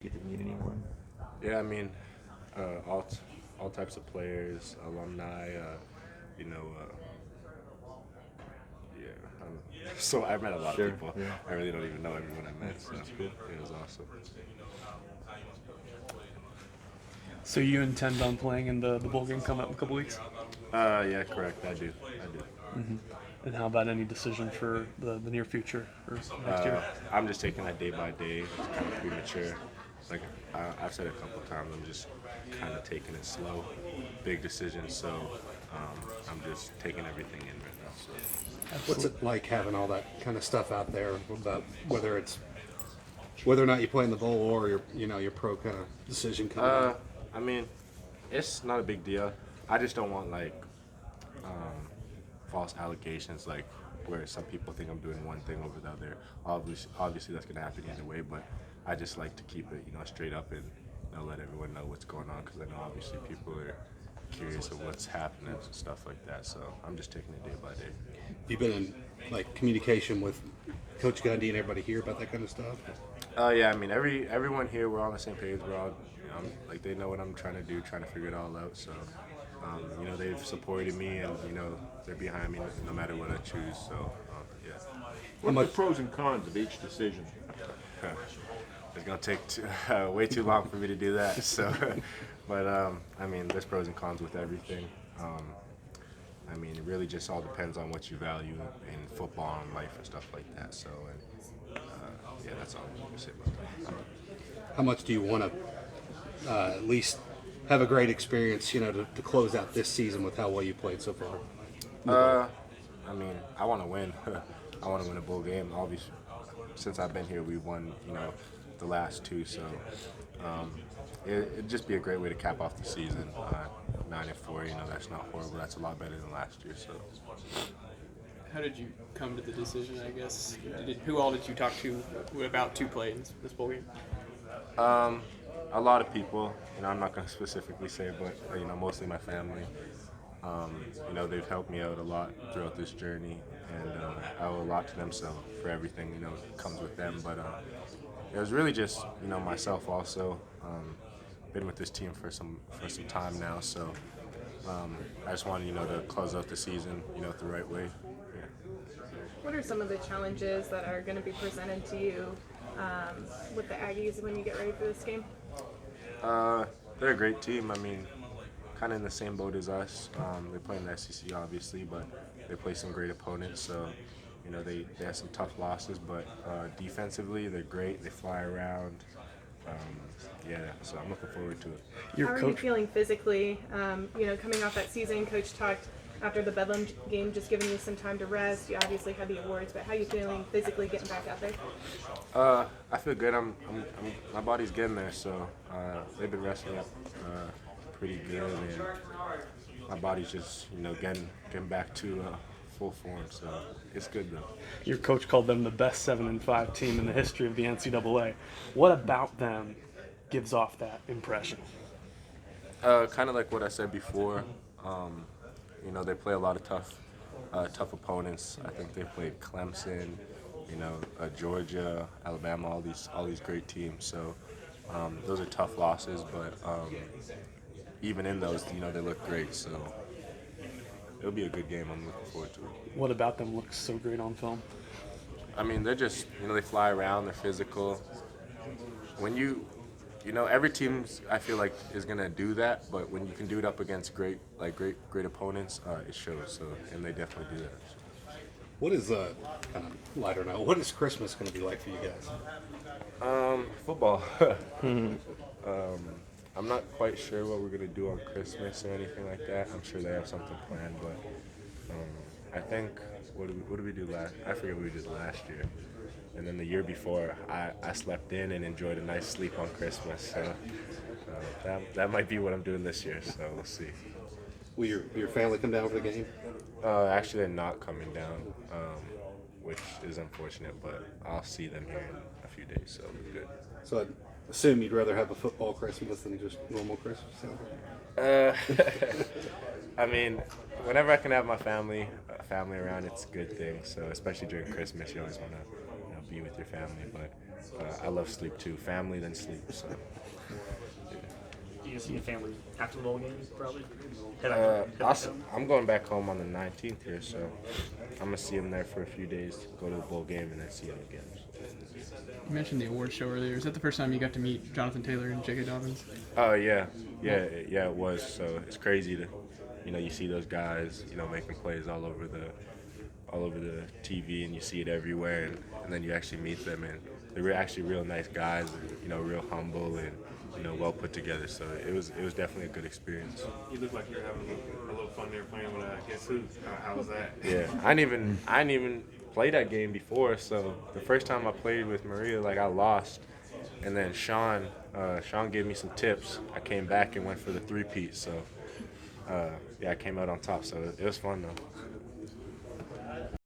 get to meet anyone? Yeah, I mean, all types of players, alumni. You know, yeah. So I met a lot of Sure. people. Yeah. I really don't even know everyone I met. So That's good. it was awesome. So you intend on playing in the bowl game coming up in a couple weeks? Yeah, correct. I do. And how about any decision for the near future or next year? I'm just taking that day by day. It's kind of premature. Like I've said a couple times, I'm just kind of taking it slow. Big decisions, so I'm just taking everything in right now. So. What's it like having all that kind of stuff out there about whether or not you play in the bowl or your pro kind of decision coming up? I mean, it's not a big deal. I just don't want like false allegations, like where some people think I'm doing one thing over the other. Obviously that's gonna happen either way, but I just like to keep it, straight up and let everyone know what's going on because I know obviously people are curious of what's happening and stuff like that. So I'm just taking it day by day. You've been in like communication with Coach Gundy and everybody here about that kind of stuff. Yeah, I mean everyone here, we're all on the same page. We're all like they know what I'm trying to do, trying to figure it all out. So they've supported me and they're behind me no matter what I choose. So yeah. What are the pros and cons of each decision? It's gonna take way too long for me to do that. So, but I mean, there's pros and cons with everything. I mean, it really just all depends on what you value in football and life and stuff like that. So, yeah, that's all I'm gonna say about that. How much do you want to at least have a great experience, to close out this season with how well you played so far? I mean, I want to win. I want to win a bowl game. Obviously, since I've been here, we've won, the last two. So it'd just be a great way to cap off the season. 9-4, that's not horrible. That's a lot better than last year. So. How did you come to the decision, I guess? Who all did you talk to about to play in this bowl game? A lot of people. I'm not going to specifically say, but mostly my family. They've helped me out a lot throughout this journey, and I owe a lot to them. So for everything, comes with them. But it was really just myself also. Been with this team for some time now, so I just wanted to close out the season the right way. Yeah. What are some of the challenges that are going to be presented to you with the Aggies when you get ready for this game? They're a great team. I mean, kind of in the same boat as us. They play in the SEC, obviously, but they play some great opponents. So, they have some tough losses, but defensively, they're great. They fly around. Yeah, so I'm looking forward to it. How are you feeling physically? Coming off that season, Coach talked after the Bedlam game, just giving you some time to rest. You obviously had the awards, but how are you feeling physically getting back out there? I feel good. My body's getting there, so they've been resting up pretty good, and my body's just getting back to full form. So it's good though. Your coach called them the best 7-5 team in the history of the NCAA. What about them gives off that impression? Kind of like what I said before. They play a lot of tough opponents. I think they played Clemson, Georgia, Alabama, all these great teams. So those are tough losses, but even in those, they look great. So it'll be a good game. I'm looking forward to it. What about them looks so great on film? I mean, they're just, they fly around. They're physical. When every team, I feel like, is gonna do that. But when you can do it up against great opponents, it shows. So, and they definitely do that. So. What is kind of lighter now? What is Christmas going to be like for you guys? Football. I'm not quite sure what we're gonna do on Christmas or anything like that. I'm sure they have something planned, but I think what did we do last? I forget what we did last year. And then the year before, I slept in and enjoyed a nice sleep on Christmas. So that might be what I'm doing this year. So we'll see. Will your family come down for the game? Actually, they're not coming down, which is unfortunate. But I'll see them here in a few days. So good. So I assume you'd rather have a football Christmas than just normal Christmas. I mean, whenever I can have my family around, it's a good thing. So especially during Christmas, you always want to be with your family. But I love sleep too. Family then sleep. So Do you see your family after the bowl game, probably? Head back home? I'm going back home on the 19th here, so I'm gonna see them there for a few days, go to the bowl game, and then see them again. You mentioned the award show earlier. Is that the first time you got to meet Jonathan Taylor and J.K. Dobbins? Oh yeah, it was. So it's crazy to, you see those guys, making plays all over the TV, and you see it everywhere, and then you actually meet them, and they're actually real nice guys, and real humble and well put together. So it was definitely a good experience. You look like you're having a little fun there playing with Guess Who. How was that? Yeah, I didn't even play that game before. So the first time I played with Maria, I lost, and then Sean gave me some tips. I came back and went for the three-peat. So I came out on top. So it was fun though.